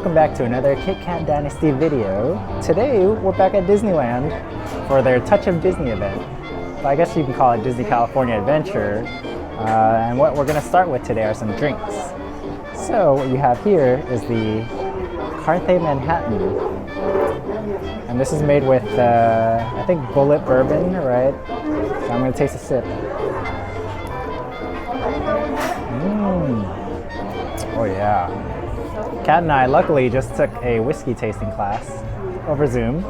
welcome back to another Kit Kat Dynasty video. Today we're back at Disneyland for their Touch of Disney event. Well, I guess you can call it Disney California Adventure. And what we're going to start with today are some drinks. So what you have here is the Carthay Manhattan. And this is made with, I think, bullet bourbon, right? So I'm going to taste a sip. Oh yeah. Kat and I luckily just took a whiskey tasting class over Zoom.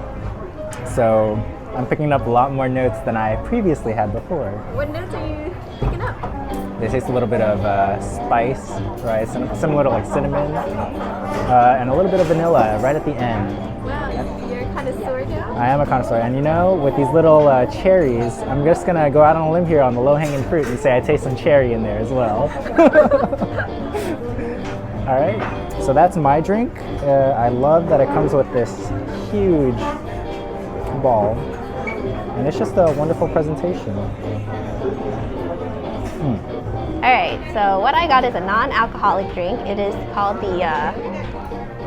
So I'm picking up a lot more notes than I previously had before. What notes are you picking up? They taste a little bit of spice, right? Similar to like cinnamon, and a little bit of vanilla right at the end. Wow, you're a connoisseur now? I am a connoisseur, and you know, with these little cherries, I'm just gonna go out on a limb here on the low-hanging fruit and say I taste some cherry in there as well. All right, so that's my drink. I love that it comes with this huge ball, and it's just a wonderful presentation. Alright, so what I got is a non-alcoholic drink. It is called the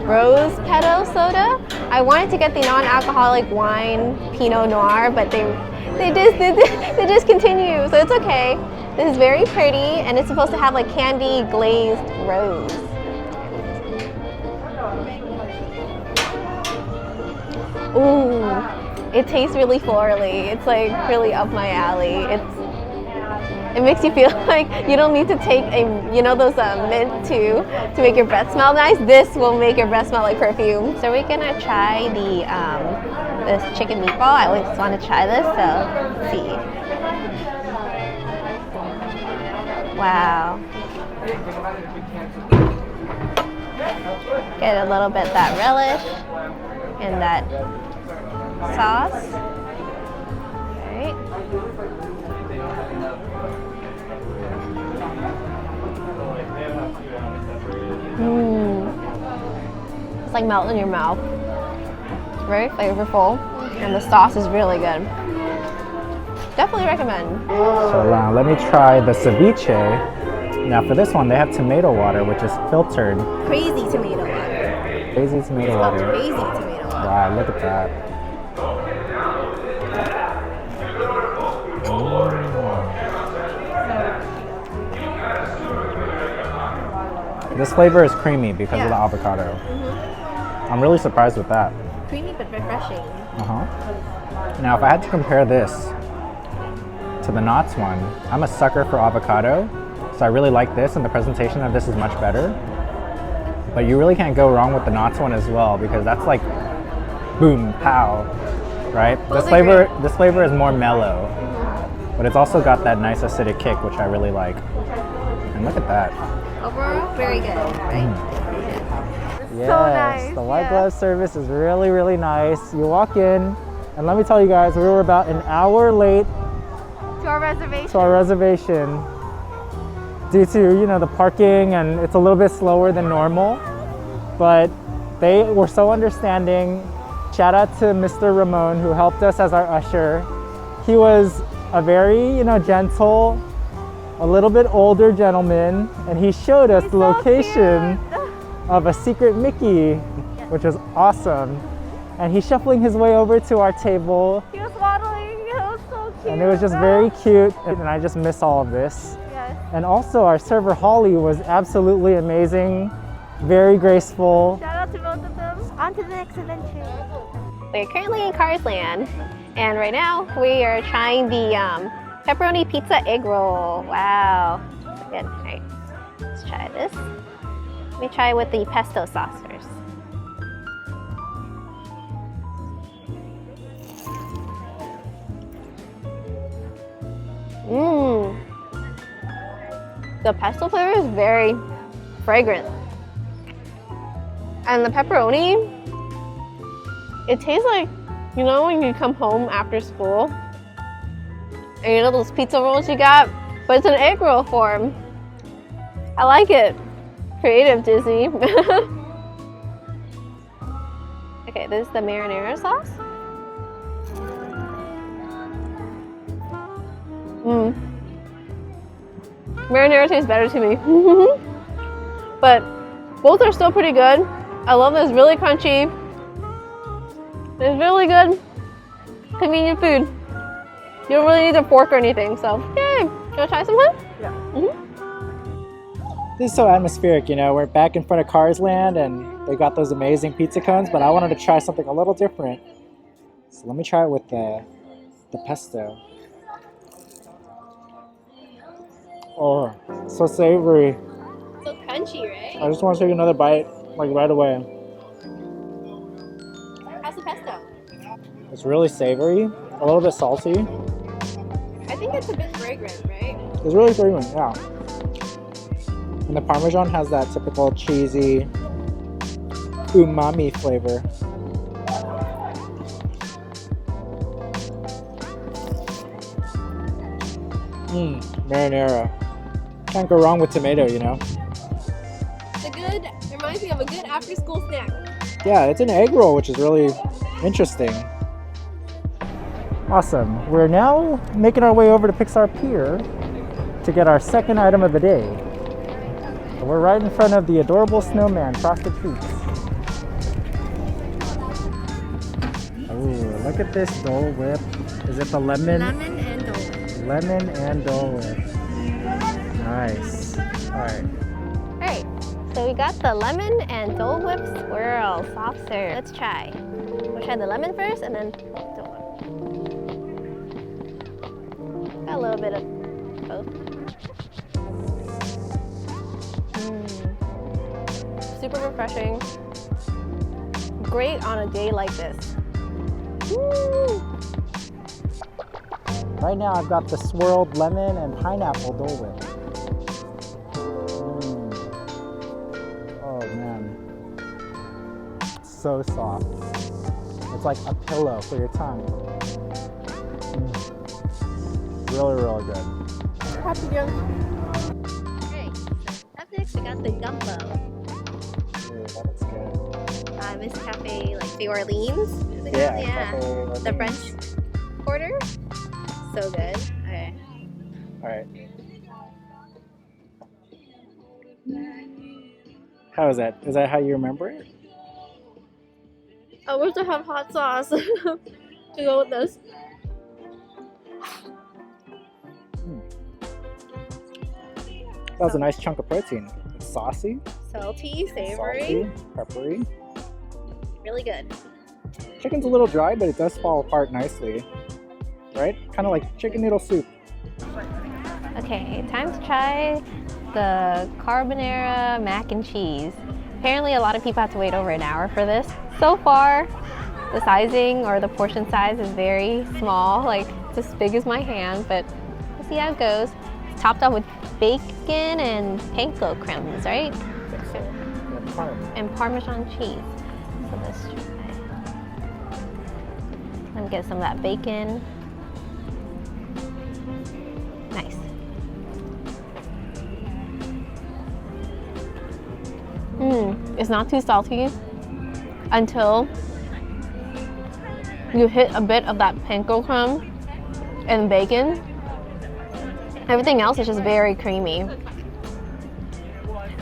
Rose Petal soda. I wanted to get the non-alcoholic wine Pinot Noir, but they discontinued, so it's okay. This is very pretty, and it's supposed to have like candy glazed rose. Ooh, it tastes really florally. It's like really up my alley. It makes you feel like you don't need to take those mint to make your breath smell nice. This will make your breath smell like perfume. So we're gonna try this chicken meatball. I always want to try this, so let's see. Wow. Get a little bit of that relish and that sauce. All right. It's like melting in your mouth. It's very flavorful, and the sauce is really good. Definitely recommend. So let me try the ceviche. Now for this one, they have tomato water, which is filtered. Crazy tomato water. Crazy tomato water. Crazy tomato water. Wow, look at that. This flavor is creamy because of the avocado. I'm really surprised with that. Creamy but refreshing. Now, if I had to compare this to the Knott's one, I'm a sucker for avocado, so I really like this, and the presentation of this is much better. But you really can't go wrong with the Knott's one as well, because that's like boom, pow, right? This flavor is more mellow, but it's also got that nice acidic kick, which I really like. And look at that. Overall, very good, right? Yes, so nice. The white glove service is really, really nice. You walk in, and let me tell you guys, we were about an hour late to our reservation due to, the parking, and it's a little bit slower than normal. But they were so understanding. Shout out to Mr. Ramon, who helped us as our usher. He was a very, gentle, a little bit older gentleman, and he showed us the location of a secret Mickey, which was awesome. And he's shuffling his way over to our table. He was waddling, it was so cute. And it was just very cute, and I just miss all of this. Yes. And also our server Holly was absolutely amazing, very graceful. Shout out to both of them. On to the next adventure. We're currently in Cars Land, and right now we are trying the pepperoni pizza egg roll. Wow, that's good. All right, let's try this. Let me try with the pesto sauce first. The pesto flavor is very fragrant. And the pepperoni, it tastes like, when you come home after school and those pizza rolls you got, but it's an egg roll form. I like it. Creative, Disney. Okay, this is the marinara sauce. Marinara tastes better to me. But both are still pretty good. I love this, really crunchy. It's really good, convenient food. You don't really need a fork or anything, so yay! You wanna try some, huh? Yeah. Mm-hmm. This is so atmospheric, you know. We're back in front of Cars Land and they got those amazing pizza cones, but I wanted to try something a little different. So let me try it with the pesto. Oh, so savory. So crunchy, right? I just want to take another bite, like right away. How's the pesto? It's really savory, a little bit salty. I think it's a bit fragrant, right? It's really fragrant, yeah. And the Parmesan has that typical cheesy umami flavor. Marinara. Can't go wrong with tomato, you know? Reminds me of a good after school snack. Yeah, it's an egg roll, which is really interesting. Awesome. We're now making our way over to Pixar Pier to get our second item of the day. So we're right in front of the adorable snowman, Frosted Treats. Oh, look at this Dole Whip. Is it the lemon? Lemon and Dole Whip. Lemon and Dole Whip. Nice. All right. Alright, so we got the lemon and Dole Whip Swirl soft serve. Let's try. We'll try the lemon first and then Dole Whip. Got a little bit of both. Super refreshing. Great on a day like this. Woo! Right now I've got the swirled lemon and pineapple Dole Whip. Oh man. It's so soft. It's like a pillow for your tongue. Really, really good. Happy junk. Okay, up next we got the Gumbo. Ooh, that looks good. Miss Cafe, like the Orleans. Yeah. The French Quarter. So good. Okay. All right. How is that? Is that how you remember it? I wish I had hot sauce to go with this. That was a nice chunk of protein. It's saucy, Salty, savory, salty, peppery. really good. Chicken's a little dry, but it does fall apart nicely. Right? Kind of like chicken noodle soup. Okay, time to try the Carbonara Mac and Cheese. Apparently a lot of people have to wait over an hour for this. So far, the sizing or the portion size is very small, like it's as big as my hand, but we'll see how it goes. It's topped off with bacon and panko crumbs, right? And Parmesan cheese. So let's try. Let me get some of that bacon. Nice. It's not too salty until you hit a bit of that panko crumb and bacon. Everything else is just very creamy.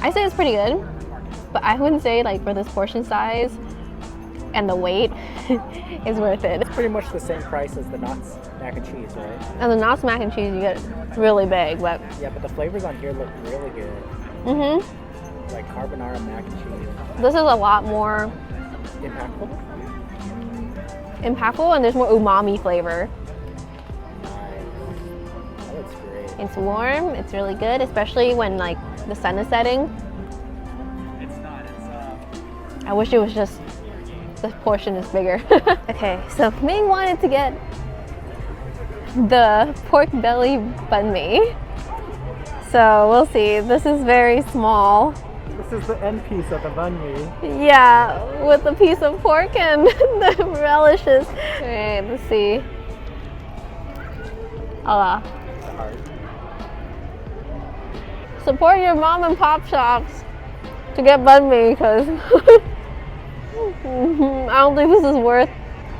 I say it's pretty good, but I wouldn't say like for this portion size and the weight is worth it. It's pretty much the same price as the Knott's mac and cheese, right? And the Knott's mac and cheese you get really big, but Yeah, but the flavors on here look really good. Like carbonara mac and cheese. This is a lot more impactful and there's more umami flavor. Nice. That looks great. It's warm, it's really good, especially when like the sun is setting. I wish it was just the portion is bigger. Okay, so Ming wanted to get the pork belly banh mi. So we'll see. This is very small. This is the end piece of the banh mi. Yeah, with a piece of pork and the relishes. Okay, let's see. Allah. Support your mom and pop shops to get banh mi because I don't think this is worth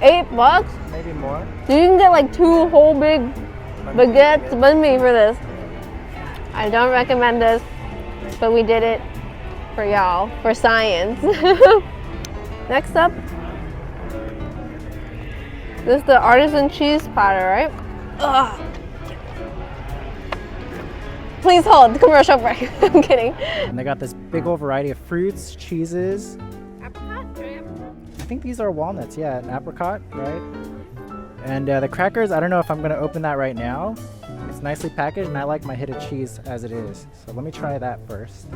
$8. Maybe more. You can get like 2 whole big baguettes banh mi for this. I don't recommend this, but we did it for y'all, for science. Next up, this is the artisan cheese platter, right? Ugh. Please hold, commercial break. I'm kidding. And they got this big old variety of fruits, cheeses. Apricot? I think these are walnuts, yeah, an apricot, right? And the crackers, I don't know if I'm gonna open that right now. It's nicely packaged and I like my hit of cheese as it is. So let me try that first.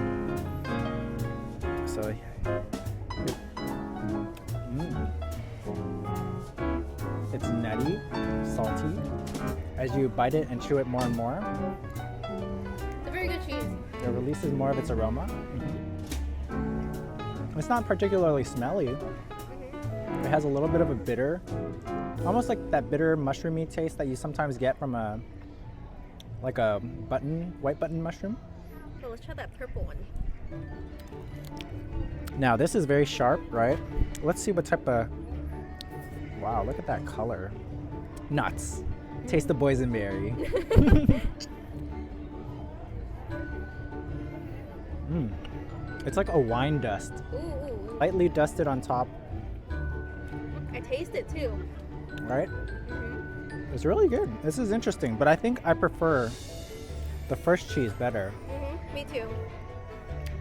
So, it's nutty, salty. As you bite it and chew it more and more, It's a very good cheese. it releases more of its aroma. It's not particularly smelly. It has a little bit of a bitter, almost like that bitter mushroomy taste that you sometimes get from a white button mushroom. So let's try that purple one. Now this is very sharp, right? Let's see what type of, wow, look at that color. Nuts. Taste the boysenberry. It's like a wine dust. Ooh. Lightly dusted on top, I taste it too. right? It's really good. This is interesting, but I think I prefer the first cheese better. Me too.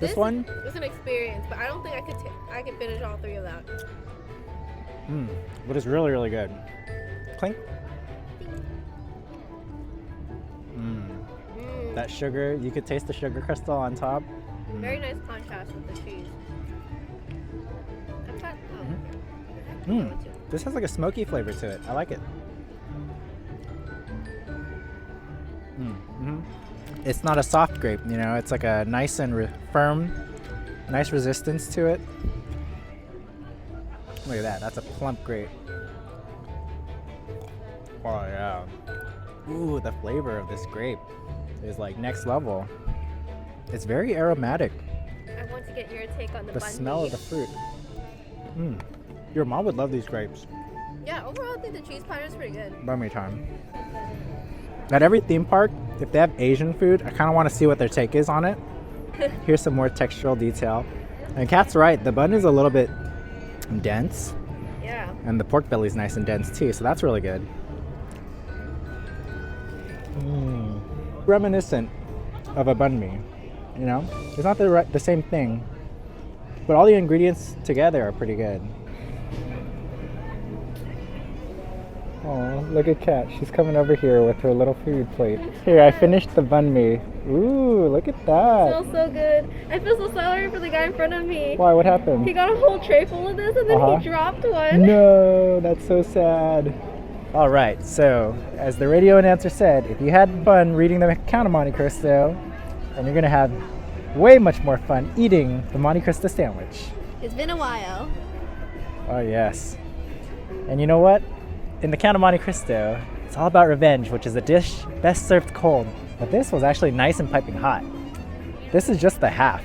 This one, was an experience, but I don't think I could finish all three of that. but it's really, really good. Clink. That sugar, you could taste the sugar crystal on top. Very nice contrast with the cheese. This has like a smoky flavor to it. I like it. It's not a soft grape, you know, it's like a nice and firm, nice resistance to it. Look at that, that's a plump grape. Oh yeah. Ooh, the flavor of this grape is like next level. It's very aromatic. I want to get your take on the The banh smell mi. of the fruit. Your mom would love these grapes. Yeah, overall I think the cheese platter is pretty good. Banh mi time. At every theme park, if they have Asian food, I kind of want to see what their take is on it. Here's some more textural detail. And Kat's right, the bun is a little bit dense, Yeah. and the pork belly is nice and dense too, so that's really good. Reminiscent of a banh mi, you know? It's not the same thing, but all the ingredients together are pretty good. Oh, look at Kat. She's coming over here with her little food plate. Here, I finished the banh mi. Ooh, look at that. Smells so good. I feel so sorry for the guy in front of me. Why, what happened? He got a whole tray full of this and then he dropped one. No, that's so sad. All right, so as the radio announcer said, if you had fun reading the Count of Monte Cristo, then you're gonna have way much more fun eating the Monte Cristo sandwich. It's been a while. Oh yes. And you know what? In the Count of Monte Cristo, it's all about revenge, which is a dish best served cold. But this was actually nice and piping hot. This is just the half,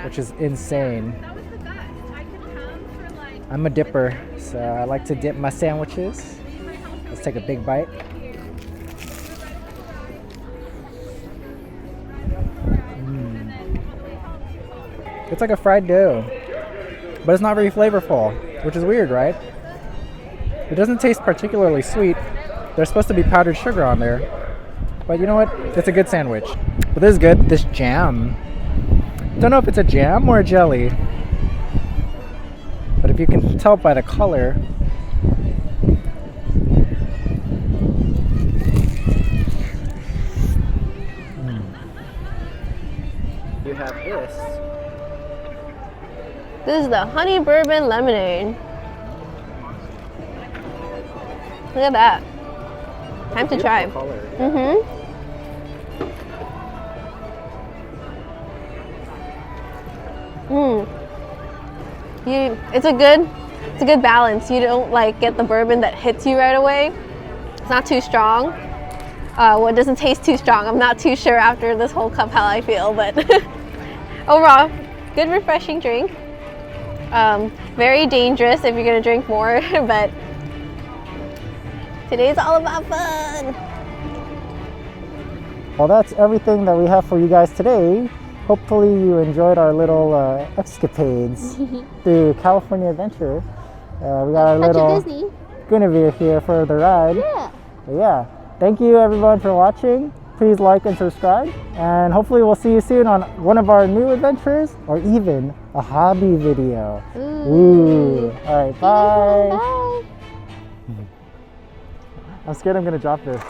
which is insane. That was the best. I could come for like... I'm a dipper, so I like to dip my sandwiches. Let's take a big bite. It's like a fried dough, but it's not very flavorful, which is weird, right? It doesn't taste particularly sweet. There's supposed to be powdered sugar on there, but you know what? It's a good sandwich. But this is good. This jam. Don't know if it's a jam or a jelly, but if you can tell by the color, you have this. This is the honey bourbon lemonade. Look at that. Time to try. It's a good balance. You don't like get the bourbon that hits you right away. It's not too strong. Well, it doesn't taste too strong. I'm not too sure after this whole cup how I feel, but overall, good refreshing drink. Very dangerous if you're gonna drink more, but today's all about fun. Well, that's everything that we have for you guys today. hopefully you enjoyed our little escapades through California Adventure. We got our little Disney. Guinevere here for the ride. Yeah. But yeah, thank you everyone for watching. Please like and subscribe, and hopefully we'll see you soon on one of our new adventures or even a hobby video. Ooh. All right, bye. Bye. I'm scared I'm gonna drop this.